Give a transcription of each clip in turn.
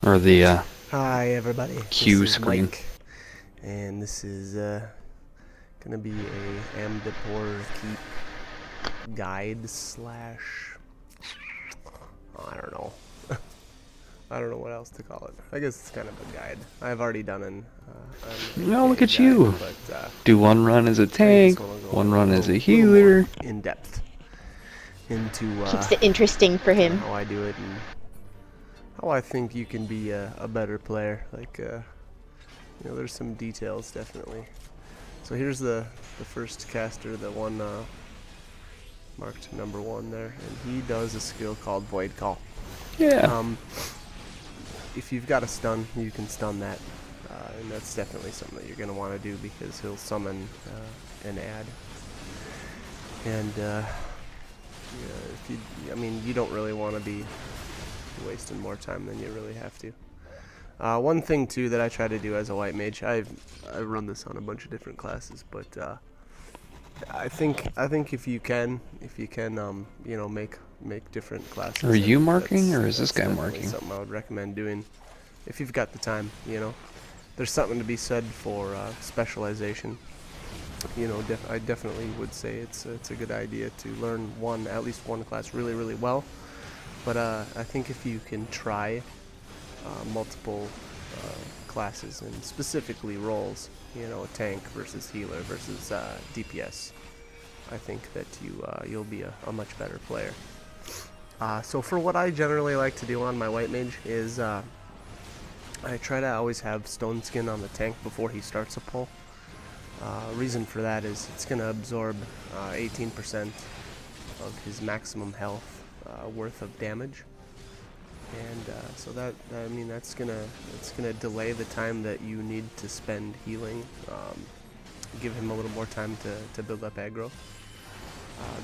Or the Hi everybody, this Q is screen. Mike, and this is gonna be a Amdapoor Keep guide slash, I don't know, I don't know what else to call it. I guess it's kind of a guide. I've already done an Oh, look AKA at guide, you. but Do one run as a I think this tank, one will go one a run as little, a little more healer. in depth into Keeps it interesting for kind of him. how I do it and how I think you can be a better player. Like, there's some details definitely. So here's the first caster, the one marked number 1 there, and he does a skill called Void Call. Yeah. If you've got a stun, you can stun that, and that's definitely something that you're going to want to do because he'll summon an ad. And you don't really want to be wasting more time than you really have to. One thing too that I try to do as a white mage, I run this on a bunch of different classes, but I think if you can make different classes. Are you And marking or is this that's guy definitely marking? something I would recommend doing if you've got the time. There's something to be said for specialization. I definitely would say it's a good idea to learn at least one class really well. But I think if you can try multiple classes and specifically roles, tank versus healer versus DPS, I think that you'll be a much better player. So for what I generally like to do on my white mage is I try to always have stone skin on the tank before he starts a pull. Reason for that is it's going to absorb 18% of his maximum health worth of damage. And so that's gonna delay the time that you need to spend healing. Give him a little more time to build up aggro.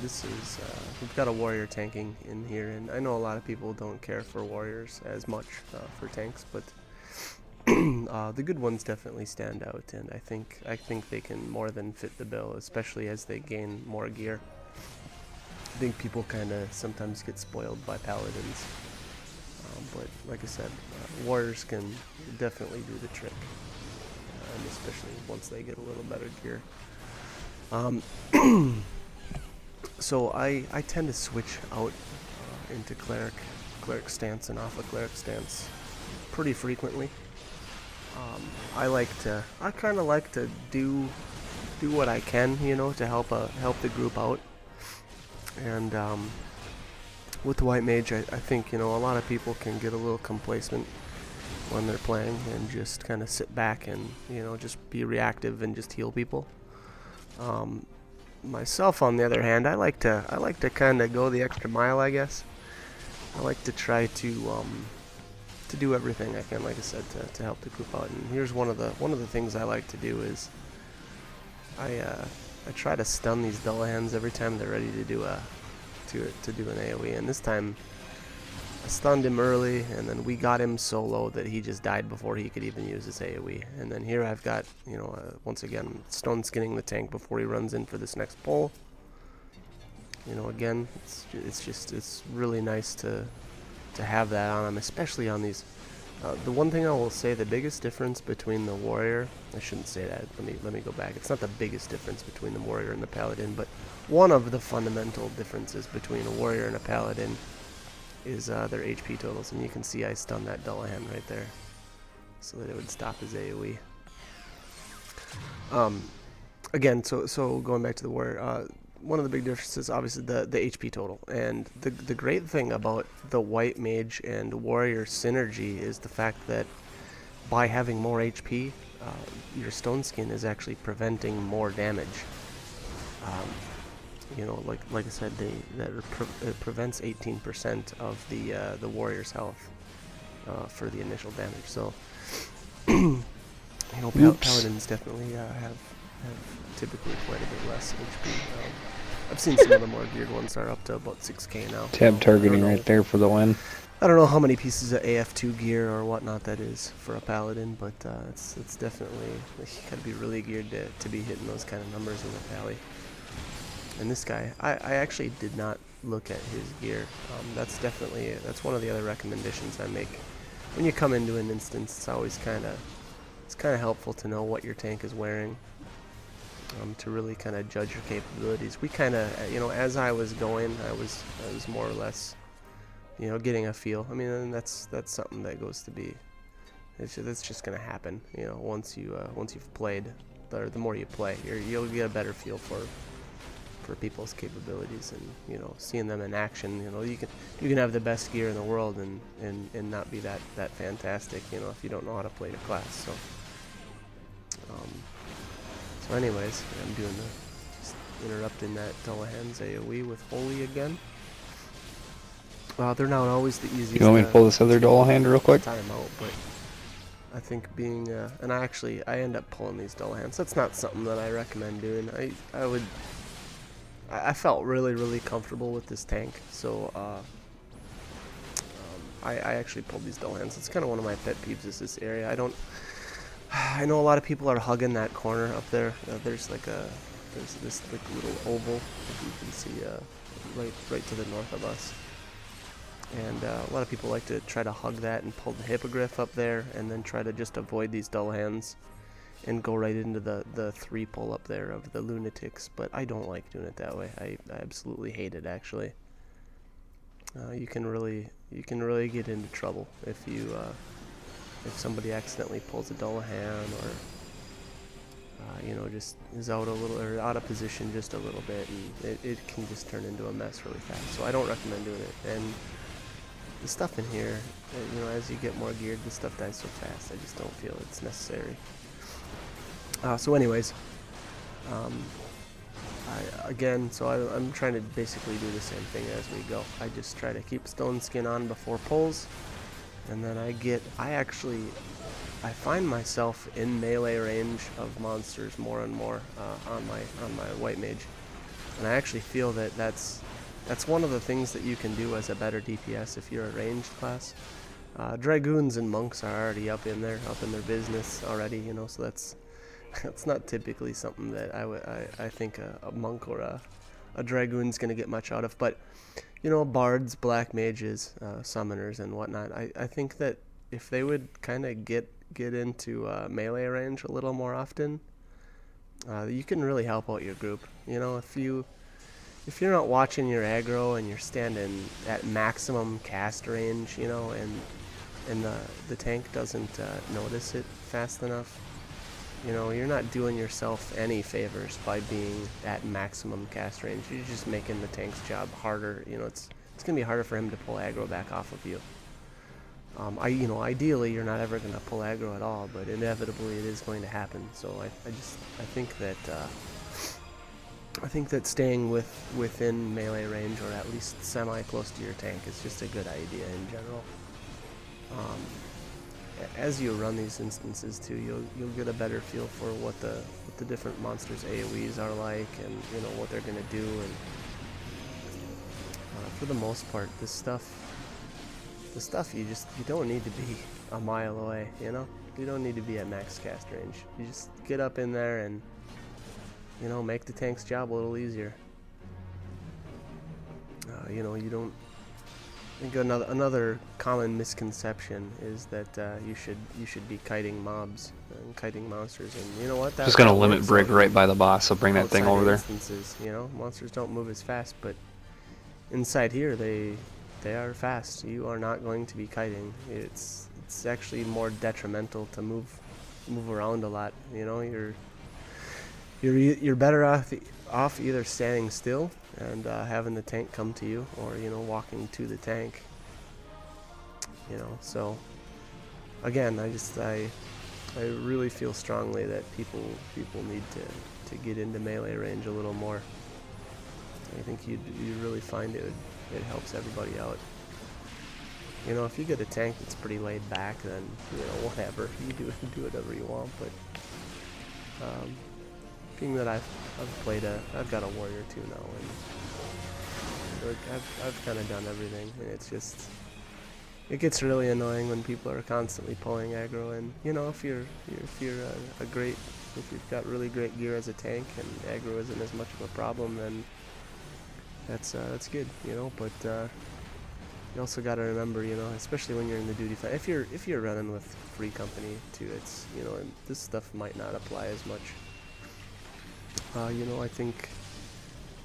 We've got a warrior tanking in here, and I know a lot of people don't care for warriors as much for tanks, but the good ones definitely stand out, and I think they can more than fit the bill, especially as they gain more gear. I think people kind of sometimes get spoiled by paladins. But like I said, warriors can definitely do the trick, and especially once they get a little better gear. So I tend to switch out into cleric stance and off of cleric stance pretty frequently. I kind of like to do what I can, to help the group out, and with the white mage, I think, a lot of people can get a little complacent when they're playing and just kind of sit back and, just be reactive and just heal people. Myself, on the other hand, I like to kind of go the extra mile, I guess. I like to try to do everything I can, like I said, to help the group out. And here's one of the things I like to do is I try to stun these Dullahans every time they're ready to do an AoE, and this time I stunned him early, and then we got him so low that he just died before he could even use his AoE. And then here I've got, once again, stone skinning the tank before he runs in for this next pull. Again, it's really nice to have that on him, especially on these. The one thing I will say, the biggest difference between the warrior, I shouldn't say that, let me go back. It's not the biggest difference between the warrior and the paladin, but one of the fundamental differences between a warrior and a paladin is their HP totals, and you can see I stunned that Dullahan right there so that it would stop his AoE. Again, so going back to the warrior, one of the big differences, obviously, the HP total. And the great thing about the white mage and warrior synergy is the fact that by having more HP, your stone skin is actually preventing more damage. Like I said, it prevents 18% of the warrior's health for the initial damage. So, paladins definitely have typically quite a bit less HP. I've seen some of the more geared ones are up to about 6k now. Tab targeting right there for the win. I don't know how many pieces of AF2 gear or whatnot that is for a paladin, but it's definitely, you gotta be really geared to be hitting those kind of numbers in the pally. And this guy, I actually did not look at his gear. That's one of the other recommendations I make when you come into an instance, it's always kind of helpful to know what your tank is wearing, to really kind of judge your capabilities. We kind of, as I was going, I was more or less, getting a feel. I mean, and that's something that goes to be. That's just gonna happen. Once you've played, the more you play, you'll get a better feel for people's capabilities, and seeing them in action. You can have the best gear in the world and not be that fantastic. If you don't know how to play your class. So anyways, I'm doing just interrupting that Dullahan's AoE with Holy again. They're not always the easiest. You want me to pull this other Dullahan real quick? Time out, but I think being and I end up pulling these Dullahans. That's not something that I recommend doing. I felt really comfortable with this tank, so I actually pulled these Dullahans. It's kind of one of my pet peeves is this area. I know a lot of people are hugging that corner up there. There's this like little oval that you can see right to the north of us. And a lot of people like to try to hug that and pull the hippogriff up there, and then try to just avoid these Dullahans and go right into the 3 pull up there of the lunatics. But I don't like doing it that way. I absolutely hate it, actually. You can really get into trouble if somebody accidentally pulls a Dullahan, or just is out of position just a little bit, and it can just turn into a mess really fast. So I don't recommend doing it. And the stuff in here, as you get more geared, the stuff dies so fast. I just don't feel it's necessary. So anyways, I'm trying to basically do the same thing as we go. I just try to keep Stone Skin on before pulls, and then I find myself in melee range of monsters more and more on my White Mage, and I actually feel that that's one of the things that you can do as a better DPS if you're a ranged class. Dragoons and monks are already up in their business already, so that's not typically something that I think a monk or a dragoon's gonna get much out of. But bards, black mages, summoners, and whatnot, I think that if they would kind of get into melee range a little more often, you can really help out your group. If you're not watching your aggro and you're standing at maximum cast range, and the tank doesn't notice it fast enough, you're not doing yourself any favors by being at maximum cast range. You're just making the tank's job harder. It's gonna be harder for him to pull aggro back off of you. Ideally you're not ever gonna pull aggro at all, but inevitably it is going to happen. So I think that staying within melee range, or at least semi close to your tank, is just a good idea in general. As you run these instances too, you'll get a better feel for what the different monsters' AoEs are like, and what they're gonna do. And for the most part, the stuff you don't need to be a mile away. You don't need to be at max cast range. You just get up in there and make the tank's job a little easier. You don't. I think another common misconception is that you should be kiting mobs and kiting monsters, and you know what? Just gonna limit Brig right by the boss, so bring that thing over there. Instances, monsters don't move as fast, but inside here they are fast. You are not going to be kiting. It's actually more detrimental to move around a lot. You're better off either standing still and having the tank come to you, or walking to the tank. So again, I really feel strongly that people need to get into melee range a little more. I think you really find it helps everybody out. If you get a tank that's pretty laid back, then whatever, you do whatever you want. But being that I've got a warrior too now, and I've kind of done everything, and it gets really annoying when people are constantly pulling aggro. And if you've got really great gear as a tank and aggro isn't as much of a problem, then that's good. But you also got to remember, you know, especially when you're in the duty fight, if you're running with free company too, it's, you know, and this stuff might not apply as much. You know, I think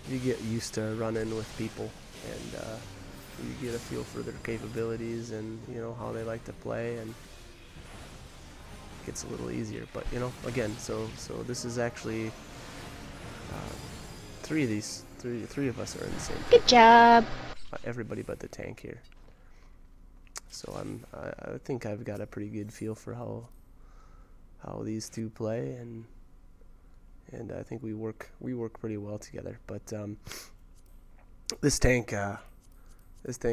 you get used to running with people, and you get a feel for their capabilities and, you know, how they like to play, and it gets a little easier. But, you know, again, so this is actually three of us are in the same team. Good job. Everybody but the tank here. So I think I've got a pretty good feel for how these two play, and I think we work pretty well together. But this tank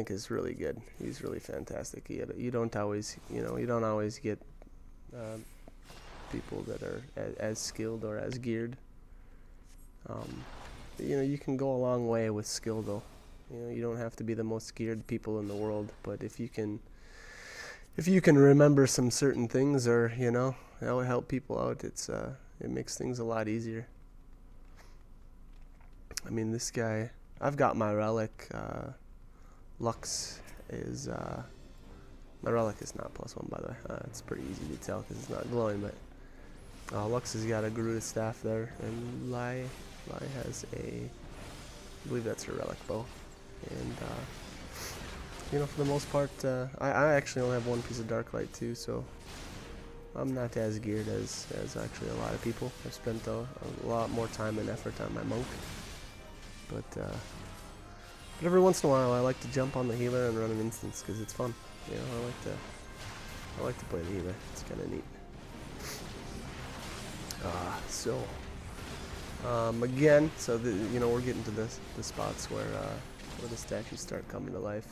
is really good. He's really fantastic. You don't always get people that are as skilled or as geared. You know, you can go a long way with skill though. You know, you don't have to be the most geared people in the world, but if you can remember some certain things, or, you know, that'll help people out, it makes things a lot easier. I mean, this guy, I've got my relic. Lux is my relic is not +1, by the way. It's pretty easy to tell because it's not glowing, but Lux has got a Garuda staff there, and Lai has I believe that's her relic bow. And you know, for the most part, I actually only have one piece of dark light too, so I'm not as geared as actually a lot of people. I've spent a lot more time and effort on my monk, but every once in a while I like to jump on the healer and run an instance because it's fun. You know, I like to play the healer. It's kind of neat. Again, so you know, we're getting to the spots where the statues start coming to life,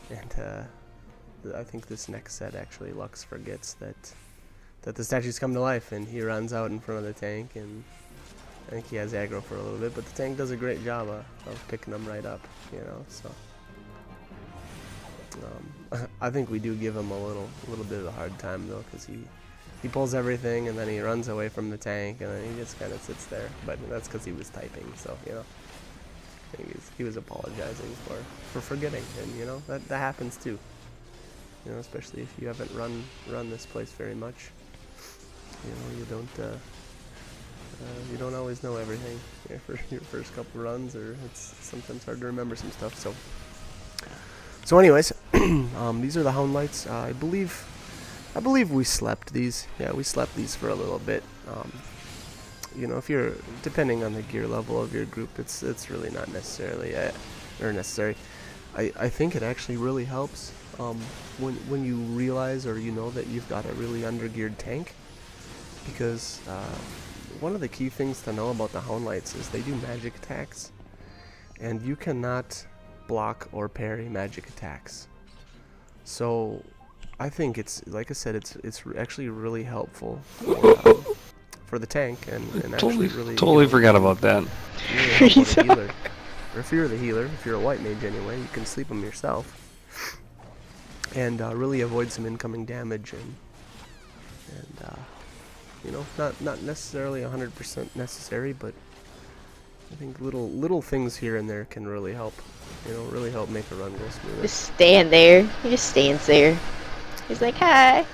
and I think this next set actually Lux forgets that the statues come to life, and he runs out in front of the tank, and I think he has aggro for a little bit, but the tank does a great job of picking them right up, you know. So I think we do give him a little bit of a hard time though, because he pulls everything and then he runs away from the tank, and then he just kind of sits there. But that's because he was typing, so, you know, I think he was apologizing for forgetting, and, you know, that happens too. You know, especially if you haven't run this place very much. You know, you don't always know everything for your first couple runs, or it's sometimes hard to remember some stuff. So anyways, these are the Hound Lights. I believe we slept these. Yeah, we slept these for a little bit. You know, if you're, depending on the gear level of your group, it's really not necessarily necessary. I think it actually really helps when you realize, or you know, that you've got a really undergeared tank, because one of the key things to know about the Hound Lights is they do magic attacks, and you cannot block or parry magic attacks. So I think it's, like I said, it's actually really helpful for the tank, and actually really totally forgot about that. Really help the healer. Or if you're the healer, if you're a white mage anyway, you can sleep them yourself, and really avoid some incoming damage, and you know, not necessarily 100% necessary, but I think little things here and there can really help. You know, really help make a run go smoother. Just stand there. He just stands there. He's like, hi.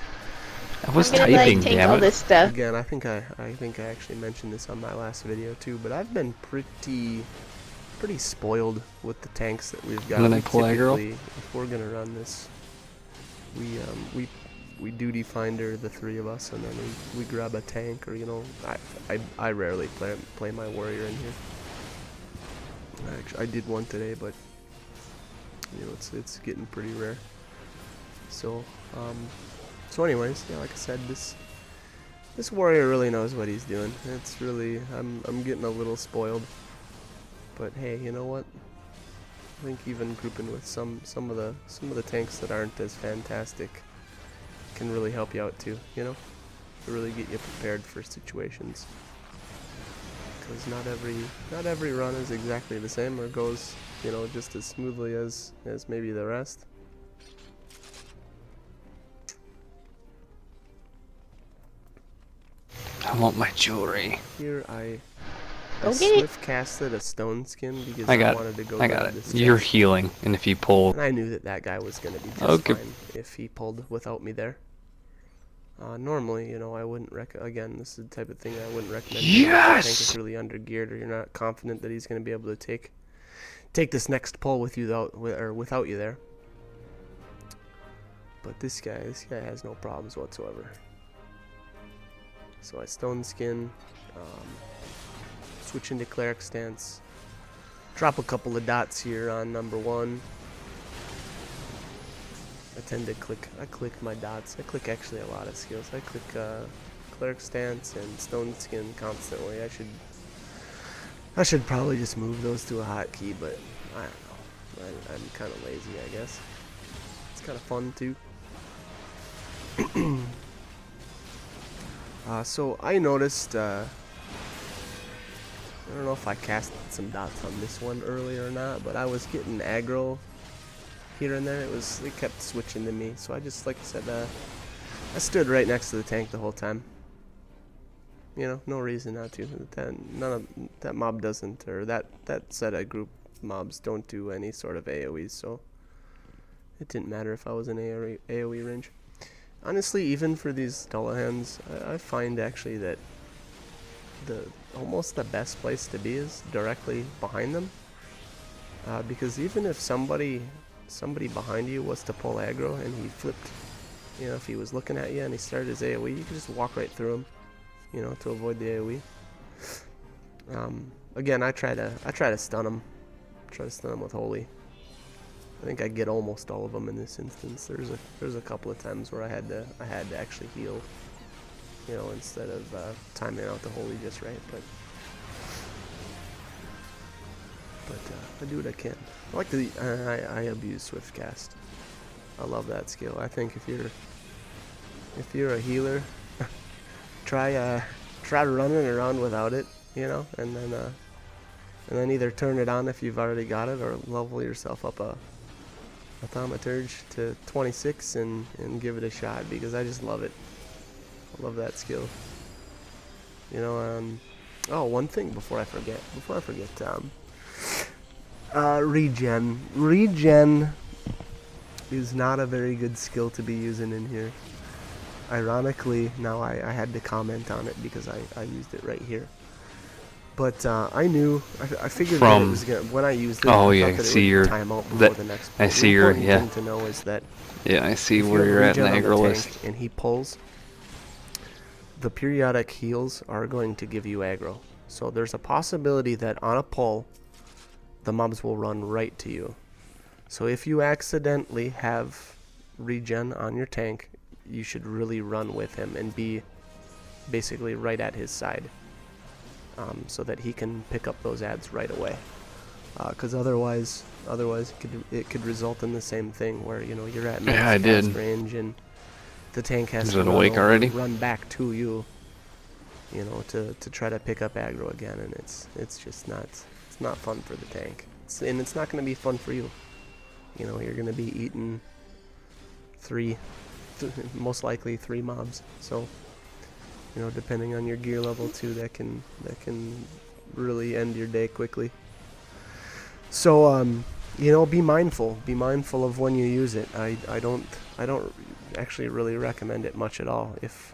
I was I'm gonna, typing, like, take damn all it. this stuff. Again, I think I actually mentioned this on my last video too, but I've been pretty spoiled with the tanks that we've got. And then I pull aggro? Typically, if we're gonna run this, we duty finder, the three of us, and then we grab a tank, or, you know, I rarely play my warrior in here. Actually, I did one today, but, you know, it's getting pretty rare. So anyways, yeah, like I said, this warrior really knows what he's doing. It's really, I'm getting a little spoiled, but hey, you know what? I think even grouping with some of the tanks that aren't as fantastic can really help you out too, you know, to really get you prepared for situations. Because not every run is exactly the same, or goes, you know, just as smoothly as maybe the rest. I want my jewelry. Here I Go I get it. swift casted a stone skin because I I got wanted to go I grab got this it. You're chest. healing, and if you pull, And I knew that that guy was going to be just Okay. fine if he pulled without me there. Normally, you know, I wouldn't again, this is the type of thing I wouldn't recommend doing if the tank is yes. really under geared or you're not confident that he's going to be able to take this next pull with you without you there. But this guy has no problems whatsoever. So I stone skin, switch into cleric stance, drop a couple of dots here on number 1. I tend to click my dots. I click actually a lot of skills. I click cleric stance and stone skin constantly. I should probably just move those to a hotkey, but I don't know. I'm kind of lazy, I guess. It's kind of fun too. So I noticed, I don't know if I cast some dots on this one earlier or not, but I was getting aggro here and there. It kept switching to me, so I just, like I said, I stood right next to the tank the whole time. You know, no reason not to. That mob doesn't, or that set of group mobs don't do any sort of AoEs, so it didn't matter if I was in AoE range. Honestly, even for these Dullahans, I find actually that almost the best place to be is directly behind them, because even if somebody behind you was to pull aggro and he flipped, you know, if he was looking at you and he started his AoE, you could just walk right through him, you know, to avoid the AoE. Again, I try to stun him. Try to stun him with holy. I think I get almost all of them in this instance. There's a couple of times where I had to actually heal, you know, instead of timing out the holy just right. But I do what I can. I like I abuse swift cast. I love that skill. I think if you're a healer, try running around without it, you know, and then either turn it on if you've already got it, or level yourself up a Thaumaturge to 26 and give it a shot, because I just love it. I love that skill. You know, oh, one thing before I forget, regen. Regen is not a very good skill to be using in here. Ironically, now I had to comment on it because I used it right here. But I figured that it was gonna, when I used it, Oh I yeah, thought I that it see would your time out before the next pull. I see your The important thing to know is that yeah, I see if you where have you're at in regen the on aggro tank list. and he pulls, the periodic heals are going to give you aggro. So there's a possibility that on a pull, the mobs will run right to you. So if you accidentally have regen on your tank, you should really run with him and be basically right at his side, so that he can pick up those adds right away. Because otherwise it could result in the same thing where, you know, you're at max cast range and the tank has to run back to you, you know, to try to pick up aggro again, and it's just not fun for the tank. And it's not going to be fun for you. You know, you're going to be eating most likely three mobs. So, you know, depending on your gear level too, that can really end your day quickly. So, you know, be mindful of when you use it. I don't actually really recommend it much at all. If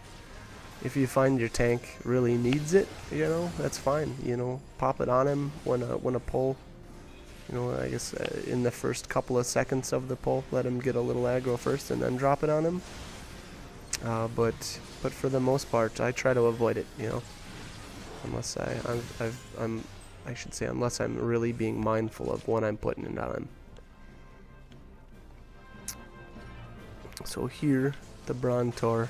you find your tank really needs it, you know, that's fine. You know, pop it on him when a pull. You know, I guess in the first couple of seconds of the pull, let him get a little aggro first, and then drop it on him. But for the most part, I try to avoid it. You know, unless unless I'm really being mindful of when I'm putting it on him. So here, the Brontor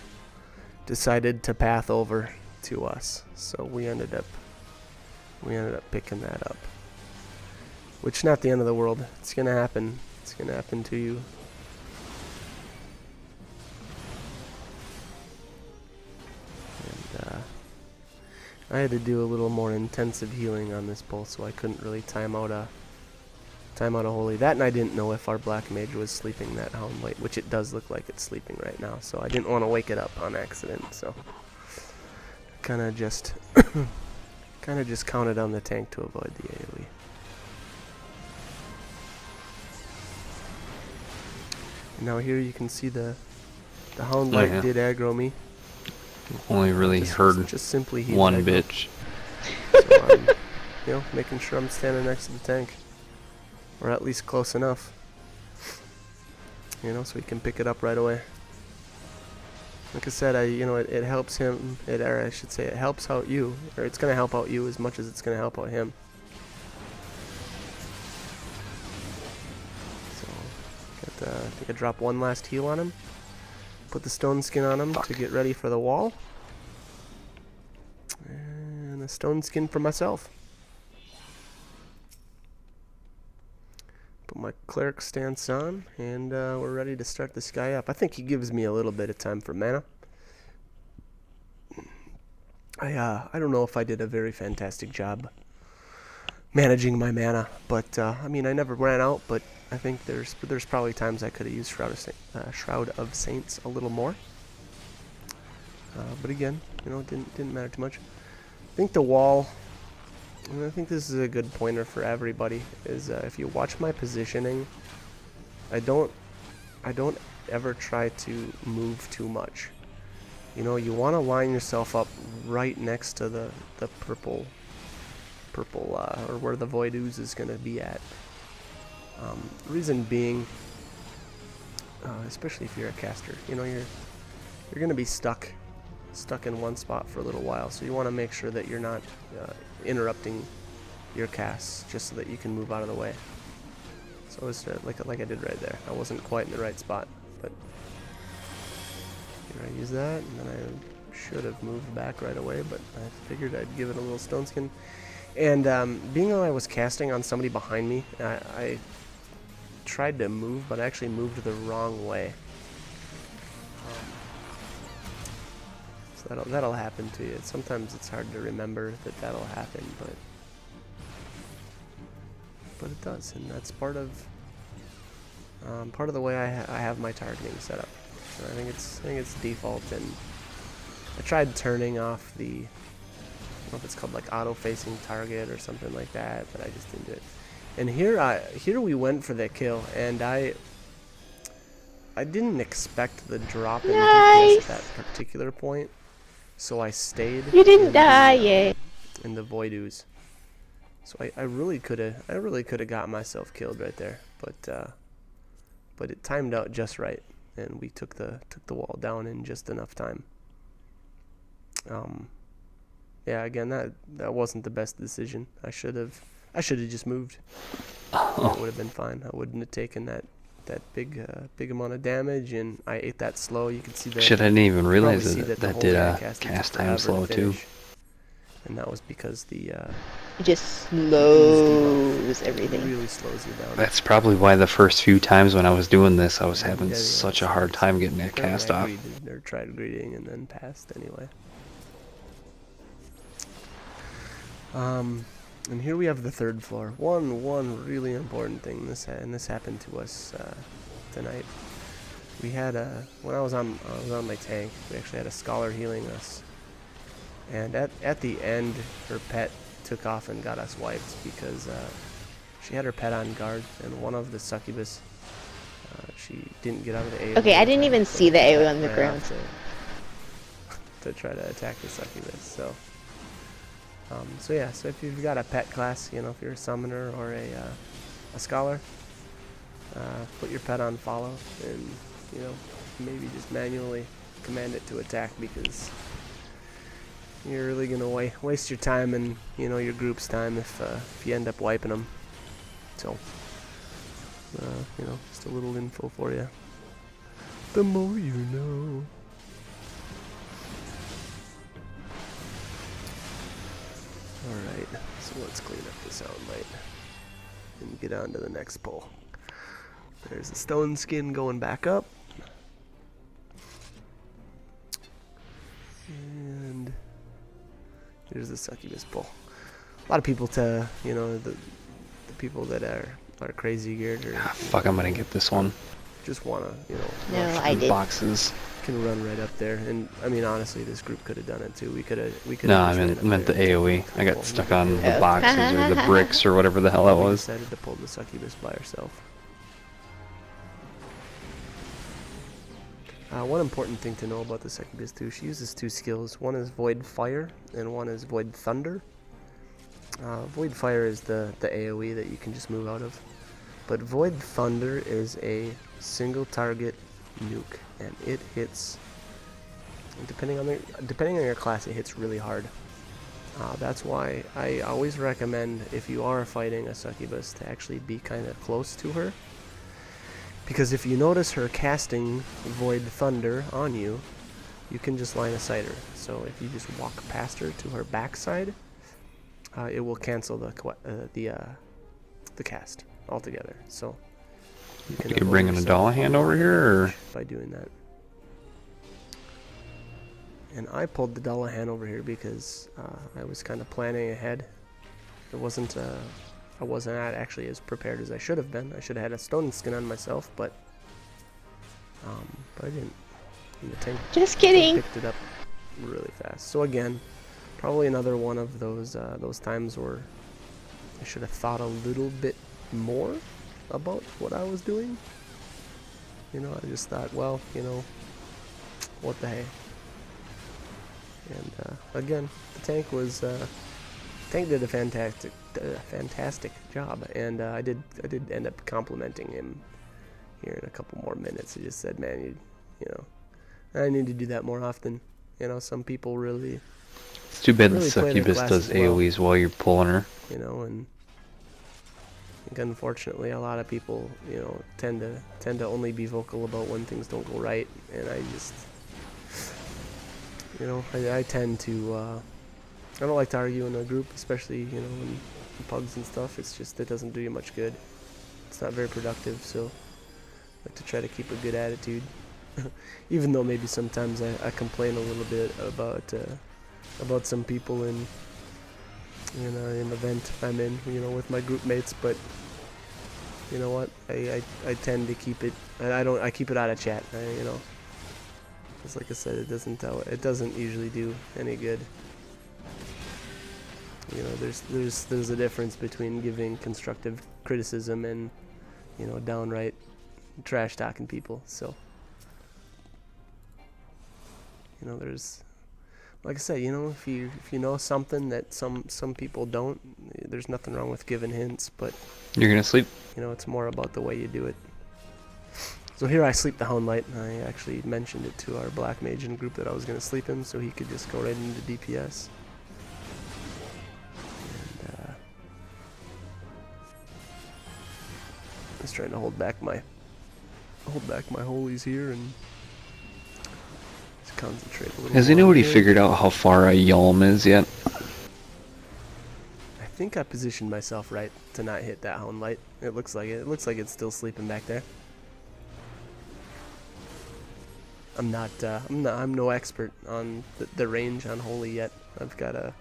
decided to path over to us, so we ended up picking that up. Which, not the end of the world. It's gonna happen. It's gonna happen to you. And I had to do a little more intensive healing on this pull, so I couldn't really time out a holy. That, and I didn't know if our black mage was sleeping that hound late, which it does look like it's sleeping right now. So I didn't want to wake it up on accident. So kind of just Kind of just counted on the tank to avoid the AoE. And now here you can see the Hound Light yeah. did aggro me. Only really heard just simply heat one aggro. bitch. So I'm, you know, making sure I'm standing next to the tank, or at least close enough. You know, so he can pick it up right away. Like I said, it helps him, or I should say, it helps out you, or it's gonna help out you as much as it's gonna help out him. So, I think I drop one last heal on him. Put the stone skin on him to get ready for the wall. And a stone skin for myself. Put my cleric stance on, and we're ready to start this guy up. I think he gives me a little bit of time for mana. I don't know if I did a very fantastic job managing my mana, but I mean, I never ran out, but I think there's probably times I could have used Shroud of Saints a little more. But again, you know, it didn't matter too much. I think the wall, and I think this is a good pointer for everybody, is if you watch my positioning, I don't ever try to move too much. You know, you want to line yourself up right next to the purple, or where the Void Ooze is going to be at. Reason being, especially if you're a caster, you know, you're going to be stuck in one spot for a little while, so you want to make sure that you're not interrupting your casts just so that you can move out of the way. So it's like I did right there. I wasn't quite in the right spot, but here I use that, and then I should have moved back right away, but I figured I'd give it a little stone skin. And being that I was casting on somebody behind me, I tried to move, but I actually moved the wrong way. So that'll happen to you. Sometimes it's hard to remember that that'll happen, but it does, and that's part of the way I have my targeting set up. So I think it's default, and I tried turning off the, I don't know if it's called like auto-facing target or something like that, but I just didn't do it. And here we went for the kill, and I didn't expect the drop in DPS at that particular point, so I stayed. You didn't die yet. In the Void Ooze. So I really could have got myself killed right there, but it timed out just right, and we took the wall down in just enough time. Yeah, again, that wasn't the best decision. I should have just moved. It would have been fine. I wouldn't have taken that big amount of damage, and I ate that slow. You can see that. Shit, I didn't even realize that that did cast time slow too. And that was because the It just slows everything. It really slows you down. That's probably why the first few times when I was doing this, I was having such a hard time getting that cast off. Or tried greeting and then passed anyway. And here we have the third floor. One really important thing. This happened to us tonight. We had when I was on my tank, we actually had a scholar healing us. And at the end, her pet took off and got us wiped because she had her pet on guard, and one of the succubus, she didn't get out of the AoE. Okay, I didn't even see the AoE on the ground. To try to attack the succubus. So yeah, so if you've got a pet class, you know, if you're a summoner or a scholar, put your pet on follow, and you know, maybe just manually command it to attack, because you're really gonna waste your time and, you know, your group's time if you end up wiping them. So, you know, just a little info for you. The more you know. Alright, so let's clean up the sound light and get on to the next pull. There's the stone skin going back up. And here's the succubus pull. A lot of people, you know, the people that are crazy geared or Fuck, I'm gonna get this one. just wanna, you know, No, I did. Boxes. can run right up there. And I mean, honestly, this group could have done it too. We could have No, I just ran up meant the there and AoE. killed I got couple. stuck Never on did. the Oh. boxes or the bricks or whatever the hell that We was. decided to pull the succubus by herself. One important thing to know about the succubus too, she uses 2 skills. One is Void Fire and one is Void Thunder. Void Fire is the AoE that you can just move out of. But Void Thunder is a single target nuke, and it hits, depending on your class, it hits really hard. That's why I always recommend, if you are fighting a succubus, to actually be kind of close to her. Because if you notice her casting Void Thunder on you, you can just line of sight her. So if you just walk past her to her backside, it will cancel the cast altogether. So you can You bringing a doll hand over here, or? by doing that. And I pulled the Dullahan over here because I was kind of planning ahead. I wasn't actually as prepared as I should have been. I should have had a stone skin on myself, but I didn't. And the tank Just kidding. picked it up really fast. So again, probably another one of those times where I should have thought a little bit more about what I was doing. You know, I just thought, well, you know, what the hey. And again, the tank did a fantastic job, and I did end up complimenting him here in a couple more minutes. He just said, man, you know, I need to do that more often. You know, some people really, It's too bad really the play their succubus does classes well. AoEs while you're pulling her. You know, and I think unfortunately a lot of people, you know, tend to only be vocal about when things don't go right, and I just, you know, I tend to, I don't like to argue in a group, especially, you know, in pugs and stuff. It's just, it doesn't do you much good. It's not very productive, so I like to try to keep a good attitude. Even though maybe sometimes I complain a little bit about some people in an event I'm in, you know, with my group mates, but you know what, I tend to keep it, I keep it out of chat, you know. Because like I said, it doesn't usually do any good. You know, there's a difference between giving constructive criticism and, you know, downright trash talking people. So, you know, there's, like I said, you know, if you know something that some people don't, there's nothing wrong with giving hints, but You're gonna sleep? you know, it's more about the way you do it. So here I sleep the Hound Light, and I actually mentioned it to our Black Mage in group that I was going to sleep him so he could just go right into DPS. And just trying to hold back my holies here and just concentrate a little. Has more anybody here. figured out how far a Yalm is yet? I think I positioned myself right to not hit that Hound Light. It looks like it. It looks like it's still sleeping back there. I'm no expert on the range on Holy yet. I've got a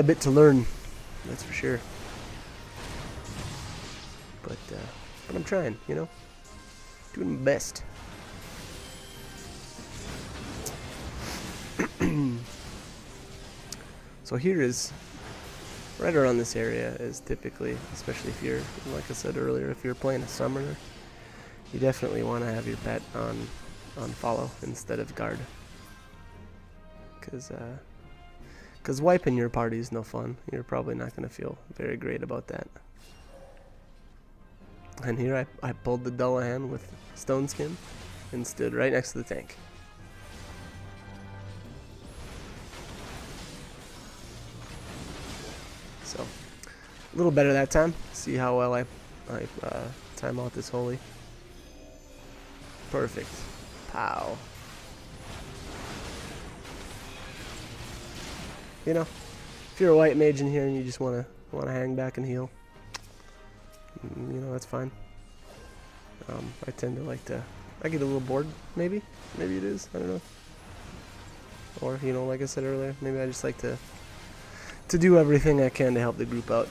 bit to learn, that's for sure. But I'm trying, you know, doing my best. So here is, right around this area is typically, especially if you're, like I said earlier, if you're playing a summoner, you definitely want to have your pet on follow instead of guard, because wiping your party is no fun. You're probably not going to feel very great about that. And here I pulled the Dullahan with Stone Skin and stood right next to the tank. So a little better that time. See how well I time out this Holy. Perfect. Pow. You know, if you're a white mage in here and you just wanna hang back and heal, you know, that's fine. I tend to like to, I get a little bored, maybe it is, I don't know. Or, you know, like I said earlier, maybe I just like to do everything I can to help the group out.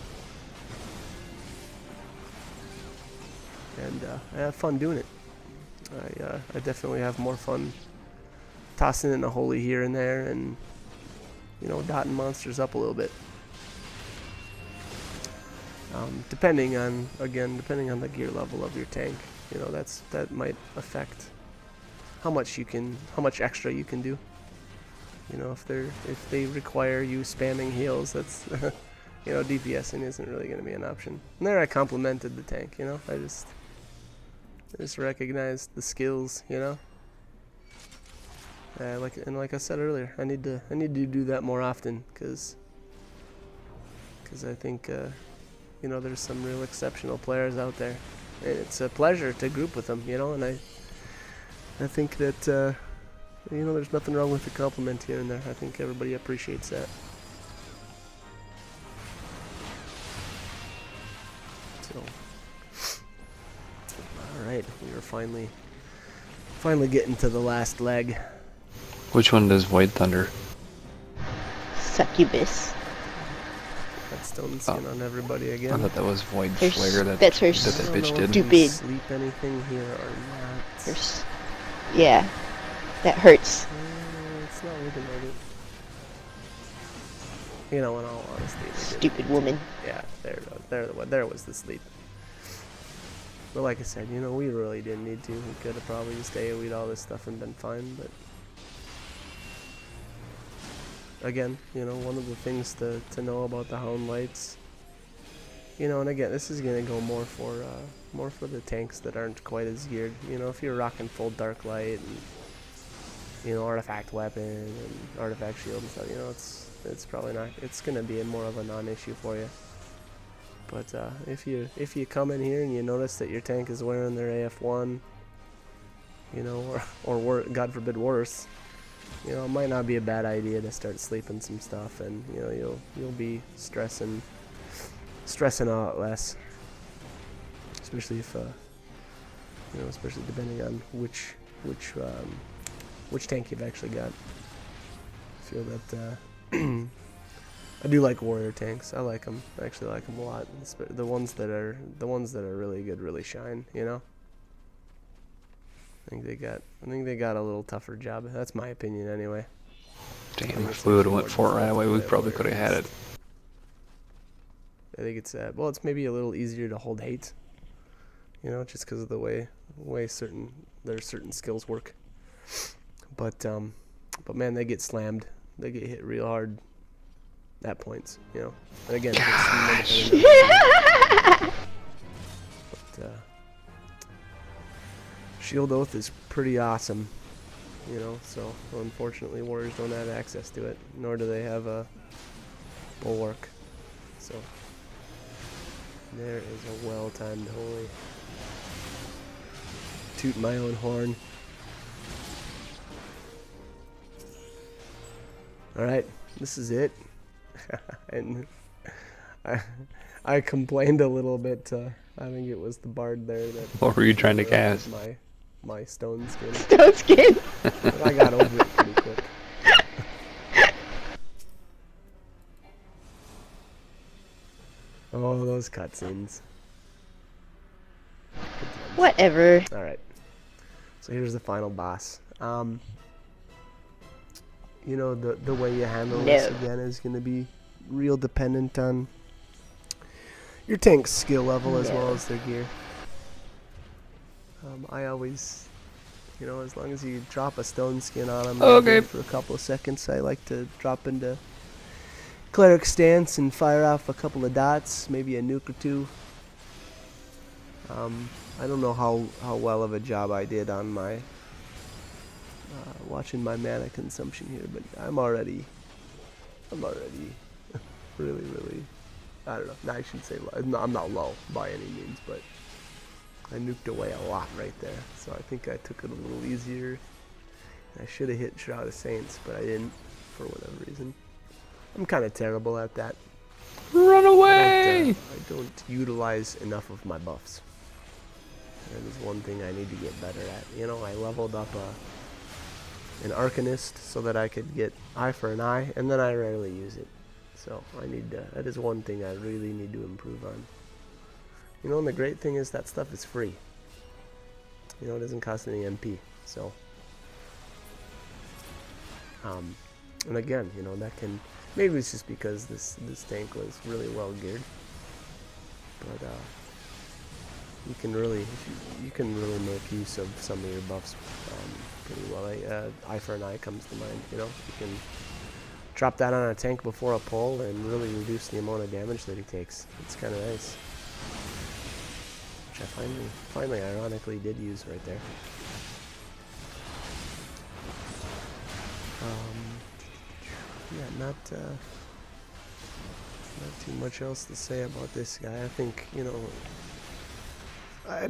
And I have fun doing it. I definitely have more fun tossing in a holy here and there, and dotting monsters up a little bit. Depending on the gear level of your tank, that might affect how much extra you can do. If they require you spamming heals, that's DPSing isn't really going to be an option. And there I complimented the tank. I just recognized the skills. Like I said earlier, I need to do that more often, because I think there's some real exceptional players out there. And it's a pleasure to group with them, and I think that there's nothing wrong with the compliment here and there. I think everybody appreciates that. So, all right, we are finally getting to the last leg. Which one does Void Thunder? Succubus. That stone skin on everybody I again. thought that was Void There's- Flare that that's where that bitch did. Stupid. Sleep anything here or not? Yeah, that hurts. It's not looking like it. In all honesty, they didn't. Stupid woman. Yeah, there was the sleep. But like I said, we really didn't need to. We could have probably just AoE'd all this stuff and been fine, but again, one of the things to know about the Hound Lights, and again, this is gonna go more for the tanks that aren't quite as geared. If you're rocking full Dark Light and artifact weapon and artifact shield and stuff, it's probably not. It's gonna be more of a non-issue for you. But if you come in here and you notice that your tank is wearing their AF1, or God forbid worse, it might not be a bad idea to start sleeping some stuff, and you'll be stressing a lot less, especially if especially depending on which tank you've actually got. I feel that I do like warrior tanks. I like them. I actually like them a lot. The ones that are really good really shine. I think they got a little tougher job. That's my opinion anyway. Damn, if we would have went Fort right away, we probably could have had it. I think it's it's maybe a little easier to hold hate. Just because of the way their certain skills work. But man, they get slammed. They get hit real hard at points, And again, but Shield Oath is pretty awesome, So unfortunately, warriors don't have access to it, nor do they have a bulwark. So there is a well-timed holy. Toot my own horn. All right, this is it. And I complained a little bit. I think it was the bard there that. What were you trying to cast? My stone skin. Stone skin. But I got over it pretty quick. Oh, those cutscenes. Whatever. All right. So here's the final boss. The way you handle this again is going to be real dependent on your tank's skill level as well as their gear. I always, as long as you drop a stone skin on them for a couple of seconds, I like to drop into cleric stance and fire off a couple of dots, maybe a nuke or two. I don't know how well of a job I did on my watching my mana consumption here, but I'm already really, I don't know. No, I shouldn't say low. No, I'm not low by any means, but I nuked away a lot right there. So I think I took it a little easier. I should have hit Shroud of Saints, but I didn't for whatever reason. I'm kind of terrible at that. Run away! I don't utilize enough of my buffs. That is one thing I need to get better at. I leveled up an Arcanist so that I could get Eye for an Eye, and then I rarely use it. So that is one thing I really need to improve on. And the great thing is that stuff is free. You know, it doesn't cost any MP. So, and again, you know, that can, maybe it's just because this tank was really well geared, but you can really make use of some of your buffs pretty well. Eye for an eye comes to mind. You know, you can drop that on a tank before a pull and really reduce the amount of damage that he takes. It's kind of nice, which I finally ironically did use right there. Yeah, not too much else to say about this guy. I think, you know, I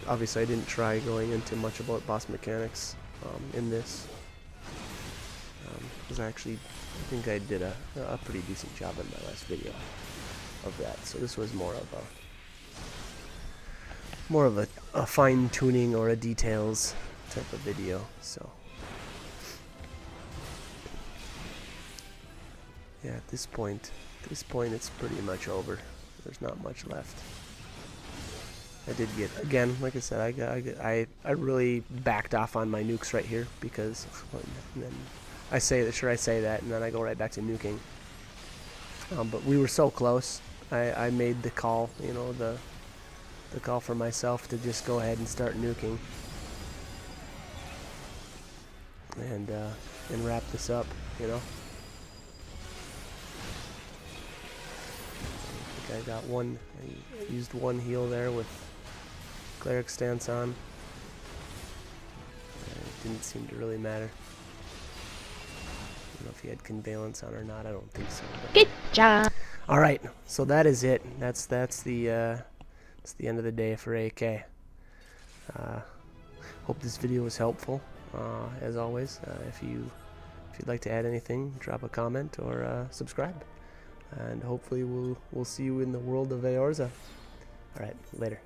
obviously I didn't try going into much about boss mechanics in this, because I think I did a pretty decent job in my last video of that. So this was more of a fine tuning or a details type of video. So yeah, at this point it's pretty much over. There's not much left. I did get, again, like I said, I really backed off on my nukes right here because, and then I say that, and then I go right back to nuking. But we were so close. I made the call, you know, the call for myself to just go ahead and start nuking and wrap this up, you know. I think I got one. I used one heal there with cleric stance on. It didn't seem to really matter. I don't know if he had convalence on or not. I don't think so. Good job. All right, so that is it. That's the end of the day for AK. Hope this video was helpful. As always, if you'd like to add anything, drop a comment or subscribe. And hopefully we'll see you in the world of Eorza. All right, later.